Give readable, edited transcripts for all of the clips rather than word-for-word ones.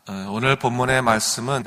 오늘 본문의 말씀은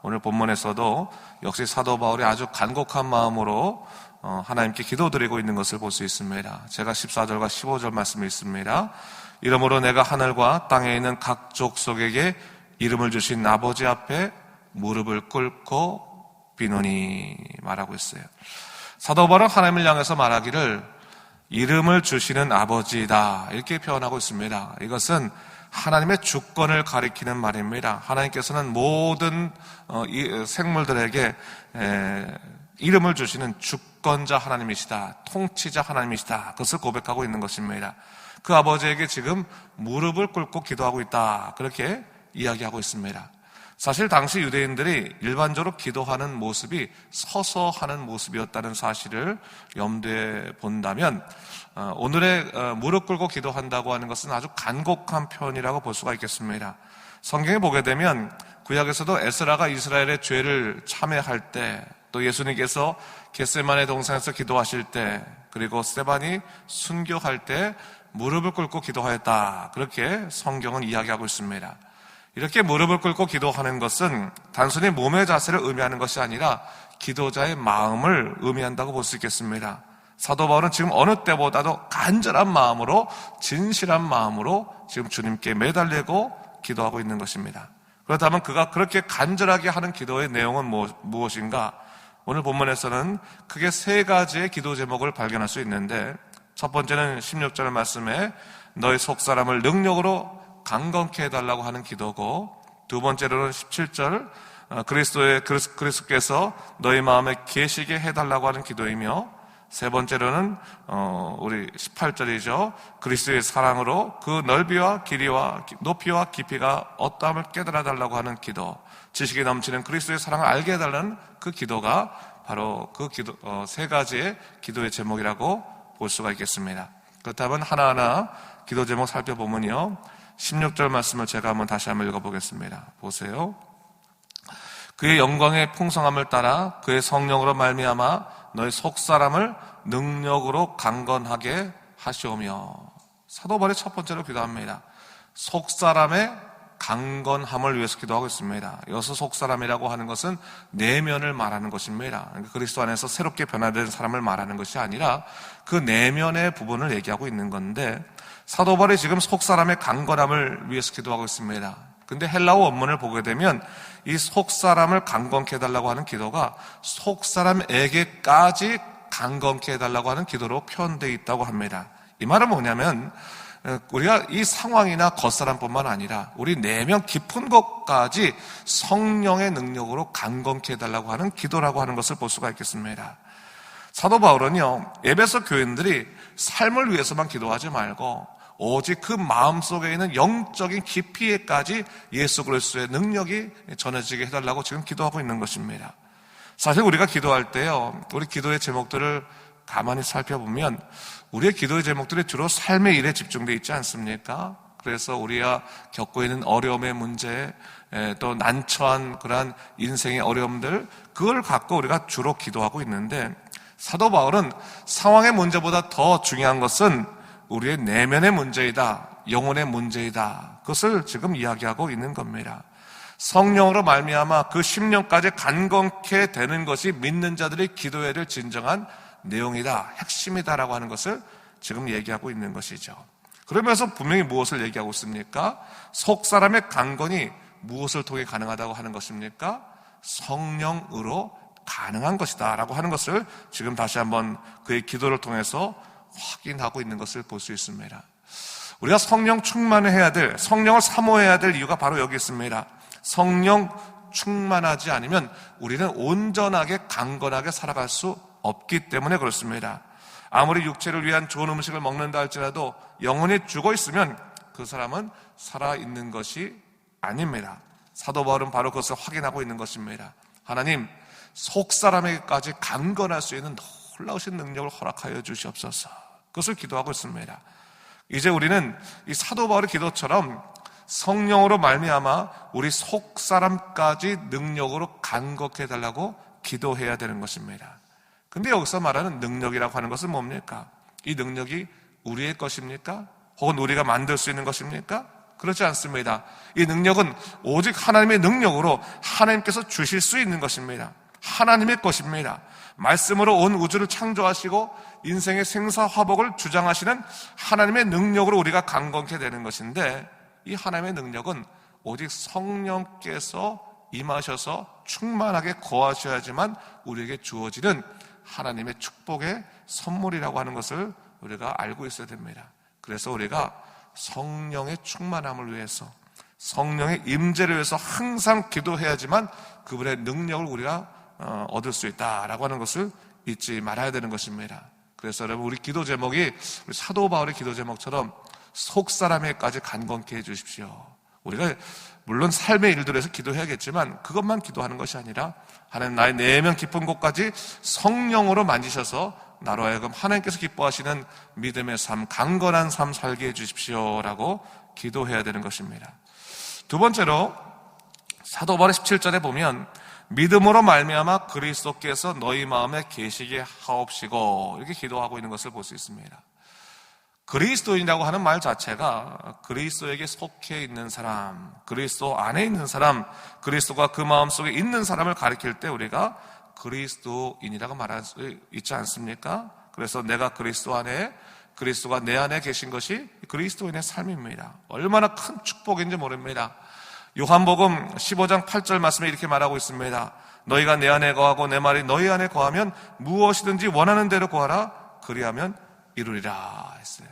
오늘 본문에서도 역시 사도 바울이 아주 간곡한 마음으로 하나님께 기도드리고 있는 것을 볼 수 있습니다. 제가 14절과 15절 말씀이 있습니다. 이러므로 내가 하늘과 땅에 있는 각 족속에게 이름을 주신 아버지 앞에 무릎을 꿇고 비노니 말하고 있어요. 사도 바울은 하나님을 향해서 말하기를 이름을 주시는 아버지다 이렇게 표현하고 있습니다. 이것은 하나님의 주권을 가리키는 말입니다. 하나님께서는 모든 생물들에게 이름을 주시는 주권자 하나님이시다, 통치자 하나님이시다, 그것을 고백하고 있는 것입니다. 그 아버지에게 지금 무릎을 꿇고 기도하고 있다, 그렇게 이야기하고 있습니다. 사실 당시 유대인들이 일반적으로 기도하는 모습이 서서 하는 모습이었다는 사실을 염두에 본다면 오늘의 무릎 꿇고 기도한다고 하는 것은 아주 간곡한 표현이라고 볼 수가 있겠습니다. 성경에 보게 되면 구약에서도 에스라가 이스라엘의 죄를 참회할 때, 또 예수님께서 겟세마네 동산에서 기도하실 때, 그리고 스데반이 순교할 때 무릎을 꿇고 기도하였다, 그렇게 성경은 이야기하고 있습니다. 이렇게 무릎을 꿇고 기도하는 것은 단순히 몸의 자세를 의미하는 것이 아니라 기도자의 마음을 의미한다고 볼 수 있겠습니다. 사도 바울은 지금 어느 때보다도 간절한 마음으로, 진실한 마음으로 지금 주님께 매달리고 기도하고 있는 것입니다. 그렇다면 그가 그렇게 간절하게 하는 기도의 내용은 무엇인가? 오늘 본문에서는 크게 세 가지의 기도 제목을 발견할 수 있는데, 첫 번째는 16절 말씀에 너의 속사람을 능력으로 강건케 해달라고 하는 기도고, 두 번째로는 17절 그리스도께서 너희 마음에 계시게 해달라고 하는 기도이며, 세 번째로는 우리 18절이죠. 그리스도의 사랑으로 그 넓이와 길이와 높이와 깊이가 어떠함을 깨달아 달라고 하는 기도, 지식이 넘치는 그리스도의 사랑을 알게 해달라는 그 기도가 바로 그 기도, 세 가지의 기도의 제목이라고 볼 수가 있겠습니다. 그렇다면 하나하나 기도 제목 살펴보면요, 16절 말씀을 제가 다시 한번 읽어보겠습니다. 보세요. 그의 영광의 풍성함을 따라 그의 성령으로 말미암아 너의 속사람을 능력으로 강건하게 하시오며. 사도 바울이 첫 번째로 기도합니다. 속사람의 강건함을 위해서 기도하고 있습니다. 여기서 속사람이라고 하는 것은 내면을 말하는 것입니다. 그러니까 그리스도 안에서 새롭게 변화된 사람을 말하는 것이 아니라 그 내면의 부분을 얘기하고 있는 건데, 사도 바울이 지금 속사람의 강건함을 위해서 기도하고 있습니다. 근데 헬라어 원문을 보게 되면 이 속사람을 강건케 해달라고 하는 기도가 속사람에게까지 강건케 해달라고 하는 기도로 표현되어 있다고 합니다. 이 말은 뭐냐면 우리가 이 상황이나 겉사람뿐만 아니라 우리 내면 깊은 것까지 성령의 능력으로 강건케 해달라고 하는 기도라고 하는 것을 볼 수가 있겠습니다. 사도 바울은요, 에베소 교인들이 삶을 위해서만 기도하지 말고 오직 그 마음속에 있는 영적인 깊이에까지 예수 그리스도의 능력이 전해지게 해달라고 지금 기도하고 있는 것입니다. 사실 우리가 기도할 때요, 우리 기도의 제목들을 가만히 살펴보면 우리의 기도의 제목들이 주로 삶의 일에 집중되어 있지 않습니까? 그래서 우리가 겪고 있는 어려움의 문제, 또 난처한 그러한 인생의 어려움들, 그걸 갖고 우리가 주로 기도하고 있는데, 사도 바울은 상황의 문제보다 더 중요한 것은 우리의 내면의 문제이다, 영혼의 문제이다, 그것을 지금 이야기하고 있는 겁니다. 성령으로 말미암아 그 심령까지 강건케 되는 것이 믿는 자들이 기도해야 될 진정한 내용이다, 핵심이다라고 하는 것을 지금 얘기하고 있는 것이죠. 그러면서 분명히 무엇을 얘기하고 있습니까? 속사람의 강건이 무엇을 통해 가능하다고 하는 것입니까? 성령으로 가능한 것이다 라고 하는 것을 지금 다시 한번 그의 기도를 통해서 확인하고 있는 것을 볼 수 있습니다. 우리가 성령 충만을 해야 될, 성령을 사모해야 될 이유가 바로 여기 있습니다. 성령 충만하지 않으면 우리는 온전하게 강건하게 살아갈 수 없기 때문에 그렇습니다. 아무리 육체를 위한 좋은 음식을 먹는다 할지라도 영혼이 죽어 있으면 그 사람은 살아있는 것이 아닙니다. 사도 바울은 바로 그것을 확인하고 있는 것입니다. 하나님, 속사람에게까지 강건할 수 있는 놀라우신 능력을 허락하여 주시옵소서. 그것을 기도하고 있습니다. 이제 우리는 이 사도 바울의 기도처럼 성령으로 말미암아 우리 속사람까지 능력으로 강건케 해달라고 기도해야 되는 것입니다. 근데 여기서 말하는 능력이라고 하는 것은 뭡니까? 이 능력이 우리의 것입니까? 혹은 우리가 만들 수 있는 것입니까? 그렇지 않습니다. 이 능력은 오직 하나님의 능력으로 하나님께서 주실 수 있는 것입니다. 하나님의 것입니다. 말씀으로 온 우주를 창조하시고 인생의 생사화복을 주장하시는 하나님의 능력으로 우리가 강건케 되는 것인데, 이 하나님의 능력은 오직 성령께서 임하셔서 충만하게 거하셔야지만 우리에게 주어지는 하나님의 축복의 선물이라고 하는 것을 우리가 알고 있어야 됩니다. 그래서 우리가 성령의 충만함을 위해서, 성령의 임재를 위해서 항상 기도해야지만 그분의 능력을 우리가 얻을 수 있다라고 하는 것을 잊지 말아야 되는 것입니다. 그래서 여러분, 우리 기도 제목이 우리 사도 바울의 기도 제목처럼 속사람에까지 간건케 해주십시오. 우리가 물론 삶의 일들에서 기도해야겠지만 그것만 기도하는 것이 아니라 하나님, 나의 내면 깊은 곳까지 성령으로 만지셔서 나로 하여금 하나님께서 기뻐하시는 믿음의 삶, 강건한 삶 살게 해주십시오라고 기도해야 되는 것입니다. 두 번째로 사도 바울의 17절에 보면 믿음으로 말미암아 그리스도께서 너희 마음에 계시게 하옵시고, 이렇게 기도하고 있는 것을 볼 수 있습니다. 그리스도인이라고 하는 말 자체가 그리스도에게 속해 있는 사람, 그리스도 안에 있는 사람, 그리스도가 그 마음속에 있는 사람을 가리킬 때 우리가 그리스도인이라고 말할 수 있지 않습니까? 그래서 내가 그리스도 안에, 그리스도가 내 안에 계신 것이 그리스도인의 삶입니다. 얼마나 큰 축복인지 모릅니다. 요한복음 15장 8절 말씀에 이렇게 말하고 있습니다. 너희가 내 안에 거하고 내 말이 너희 안에 거하면 무엇이든지 원하는 대로 구하라, 그리하면 이루리라 했어요.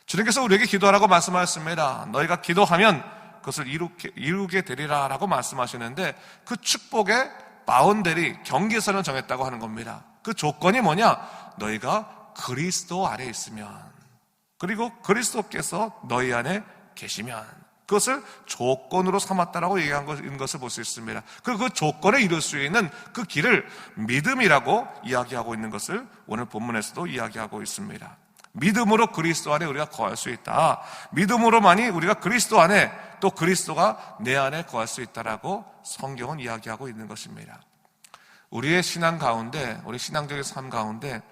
주님께서 우리에게 기도하라고 말씀하셨습니다. 너희가 기도하면 그것을 이루게 되리라 라고 말씀하시는데, 그 축복의 바운더리, 경계선을 정했다고 하는 겁니다. 그 조건이 뭐냐? 너희가 그리스도 안에 있으면, 그리고 그리스도께서 너희 안에 계시면, 그것을 조건으로 삼았다라고 얘기한 것을 볼 수 있습니다. 그 조건에 이룰 수 있는 그 길을 믿음이라고 이야기하고 있는 것을 오늘 본문에서도 이야기하고 있습니다. 믿음으로 그리스도 안에 우리가 거할 수 있다. 믿음으로만이 우리가 그리스도 안에, 또 그리스도가 내 안에 거할 수 있다라고 성경은 이야기하고 있는 것입니다. 우리의 신앙 가운데, 우리 신앙적인 삶 가운데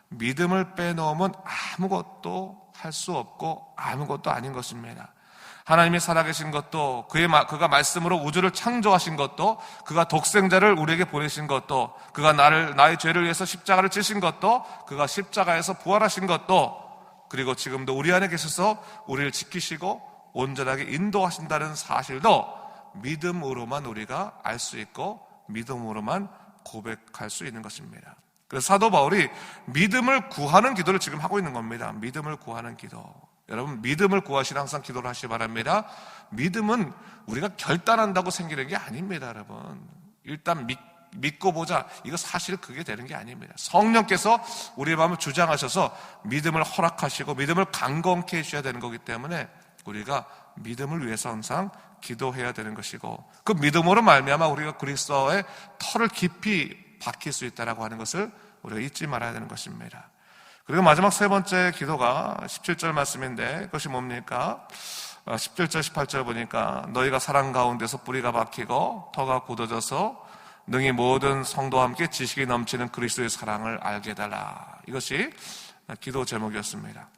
믿음을 빼놓으면 아무것도 할 수 없고 아무것도 아닌 것입니다. 하나님이 살아계신 것도, 그가 말씀으로 우주를 창조하신 것도, 그가 독생자를 우리에게 보내신 것도, 그가 나의 죄를 위해서 십자가를 지신 것도, 그가 십자가에서 부활하신 것도, 그리고 지금도 우리 안에 계셔서 우리를 지키시고 온전하게 인도하신다는 사실도 믿음으로만 우리가 알 수 있고 믿음으로만 고백할 수 있는 것입니다. 그래서 사도 바울이 믿음을 구하는 기도를 지금 하고 있는 겁니다. 믿음을 구하는 기도. 여러분, 믿음을 구하시는 항상 기도를 하시기 바랍니다. 믿음은 우리가 결단한다고 생기는 게 아닙니다, 여러분. 일단 믿고 보자, 이거 사실 그게 되는 게 아닙니다. 성령께서 우리의 마음을 주장하셔서 믿음을 허락하시고 믿음을 강건케 해주셔야 되는 거기 때문에 우리가 믿음을 위해서 항상 기도해야 되는 것이고, 그 믿음으로 말미암아 우리가 그리스도의 털을 깊이 박힐 수 있다라고 하는 것을 우리가 잊지 말아야 되는 것입니다. 그리고 마지막 세 번째 기도가 17절 말씀인데, 그것이 뭡니까? 17절 18절 보니까 너희가 사랑 가운데서 뿌리가 박히고 터가 굳어져서 능히 모든 성도와 함께 지식이 넘치는 그리스도의 사랑을 알게 해달라. 이것이 기도 제목이었습니다.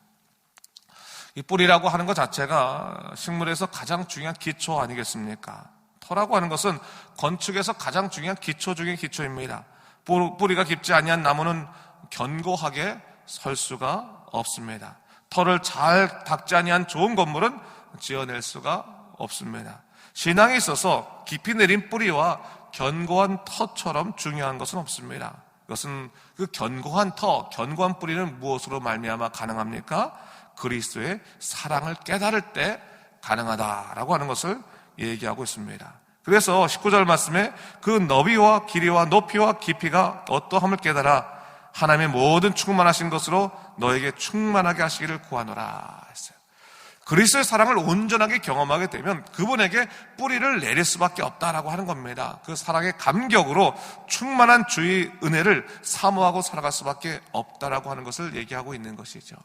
이 뿌리라고 하는 것 자체가 식물에서 가장 중요한 기초 아니겠습니까? 터라고 하는 것은 건축에서 가장 중요한 기초 중의 기초입니다. 뿌리가 깊지 아니한 나무는 견고하게 설 수가 없습니다. 터를 잘 닦지 아니한 좋은 건물은 지어낼 수가 없습니다. 신앙에 있어서 깊이 내린 뿌리와 견고한 터처럼 중요한 것은 없습니다. 이것은 그 견고한 터, 견고한 뿌리는 무엇으로 말미암아 가능합니까? 그리스도의 사랑을 깨달을 때 가능하다라고 하는 것을 얘기하고 있습니다. 그래서 19절 말씀에 그 너비와 길이와 높이와 깊이가 어떠함을 깨달아 하나님의 모든 충만하신 것으로 너에게 충만하게 하시기를 구하노라 했어요. 그리스도의 사랑을 온전하게 경험하게 되면 그분에게 뿌리를 내릴 수밖에 없다라고 하는 겁니다. 그 사랑의 감격으로 충만한 주의 은혜를 사모하고 살아갈 수밖에 없다라고 하는 것을 얘기하고 있는 것이죠.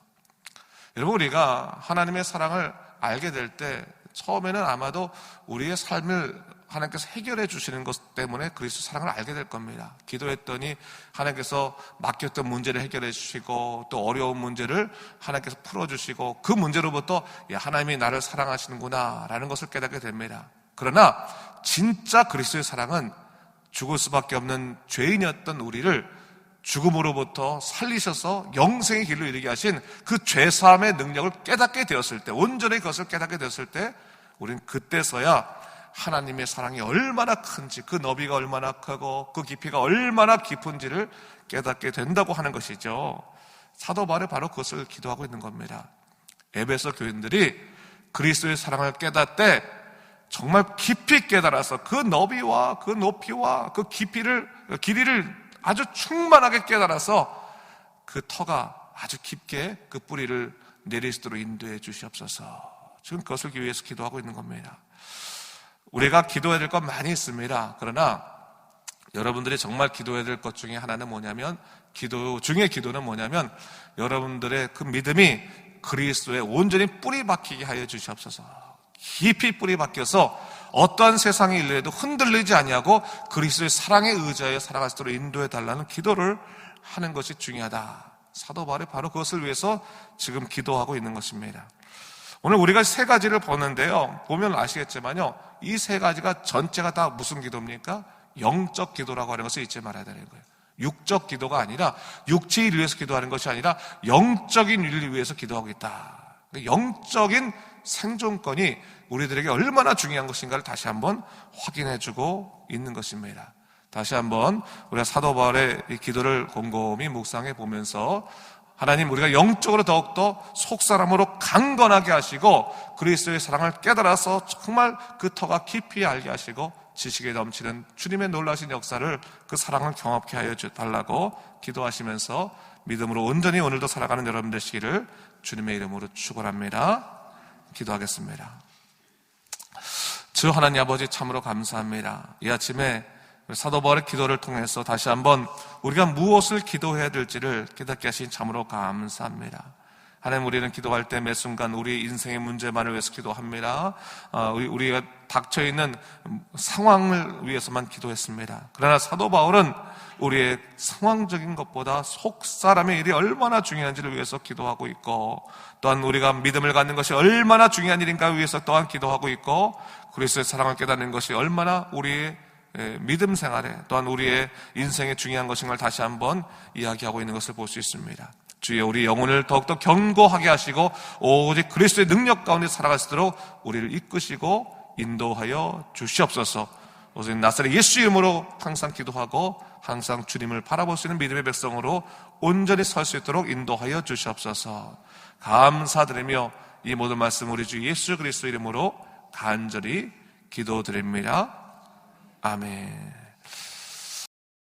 여러분, 우리가 하나님의 사랑을 알게 될 때 처음에는 아마도 우리의 삶을 하나님께서 해결해 주시는 것 때문에 그리스도 사랑을 알게 될 겁니다. 기도했더니 하나님께서 맡겼던 문제를 해결해 주시고 또 어려운 문제를 하나님께서 풀어주시고 그 문제로부터 하나님이 나를 사랑하시는구나 라는 것을 깨닫게 됩니다. 그러나 진짜 그리스도의 사랑은 죽을 수밖에 없는 죄인이었던 우리를 죽음으로부터 살리셔서 영생의 길로 이르게 하신 그 죄사함의 능력을 깨닫게 되었을 때, 온전히 그것을 깨닫게 되었을 때 우리는 그때서야 하나님의 사랑이 얼마나 큰지, 그 너비가 얼마나 크고 그 깊이가 얼마나 깊은지를 깨닫게 된다고 하는 것이죠. 사도 바울이 바로 그것을 기도하고 있는 겁니다. 에베소 교인들이 그리스도의 사랑을 깨닫되 정말 깊이 깨달아서 그 너비와 그 높이와 그 길이를 아주 충만하게 깨달아서 그 터가 아주 깊게 그 뿌리를 내릴 수 있도록 인도해 주시옵소서. 지금 그것을 위해서 기도하고 있는 겁니다. 우리가 기도해야 될 것 많이 있습니다. 그러나 여러분들이 정말 기도해야 될 것 중에 하나는 뭐냐면, 기도 중에 기도는 뭐냐면 여러분들의 그 믿음이 그리스도에 온전히 뿌리 박히게 하여 주시옵소서. 깊이 뿌리 박혀서 어떠한 세상의 일에도 흔들리지 아니하고 그리스도의 사랑에 의지하여 살아갈 수 있도록 인도해 달라는 기도를 하는 것이 중요하다. 사도 바울이 바로 그것을 위해서 지금 기도하고 있는 것입니다. 오늘 우리가 세 가지를 보는데요, 보면 아시겠지만요, 이 세 가지가 전체가 다 무슨 기도입니까? 영적 기도라고 하는 것을 잊지 말아야 되는 거예요. 육적 기도가 아니라, 육체의 일을 위해서 기도하는 것이 아니라 영적인 일을 위해서 기도하고 있다. 영적인 생존권이 우리들에게 얼마나 중요한 것인가를 다시 한번 확인해주고 있는 것입니다. 다시 한번 우리가 사도 바울의 이 기도를 곰곰이 묵상해 보면서, 하나님, 우리가 영적으로 더욱더 속사람으로 강건하게 하시고 그리스도의 사랑을 깨달아서 정말 그 터가 깊이 알게 하시고 지식에 넘치는 주님의 놀라신 역사를, 그 사랑을 경험케 하여 달라고 기도하시면서 믿음으로 온전히 오늘도 살아가는 여러분 되시기를 주님의 이름으로 축원합니다. 기도하겠습니다. 주 하나님 아버지, 참으로 감사합니다. 이 아침에 사도 바울의 기도를 통해서 다시 한번 우리가 무엇을 기도해야 될지를 깨닫게 하신 참으로 감사합니다. 하나님, 우리는 기도할 때 매 순간 우리의 인생의 문제만을 위해서 기도합니다. 우리가 닥쳐있는 상황을 위해서만 기도했습니다. 그러나 사도 바울은 우리의 상황적인 것보다 속사람의 일이 얼마나 중요한지를 위해서 기도하고 있고, 또한 우리가 믿음을 갖는 것이 얼마나 중요한 일인가 위해서 또한 기도하고 있고, 그리스도의 사랑을 깨닫는 것이 얼마나 우리의 믿음 생활에, 또한 우리의 인생에 중요한 것인가를 다시 한번 이야기하고 있는 것을 볼 수 있습니다. 주의 우리 영혼을 더욱더 견고하게 하시고 오직 그리스도의 능력 가운데 살아갈 수 있도록 우리를 이끄시고 인도하여 주시옵소서. 오직 나사렛 예수 이름으로 항상 기도하고 항상 주님을 바라볼 수 있는 믿음의 백성으로 온전히 설 수 있도록 인도하여 주시옵소서. 감사드리며 이 모든 말씀 우리 주 예수 그리스도 이름으로 간절히 기도드립니다. 아멘.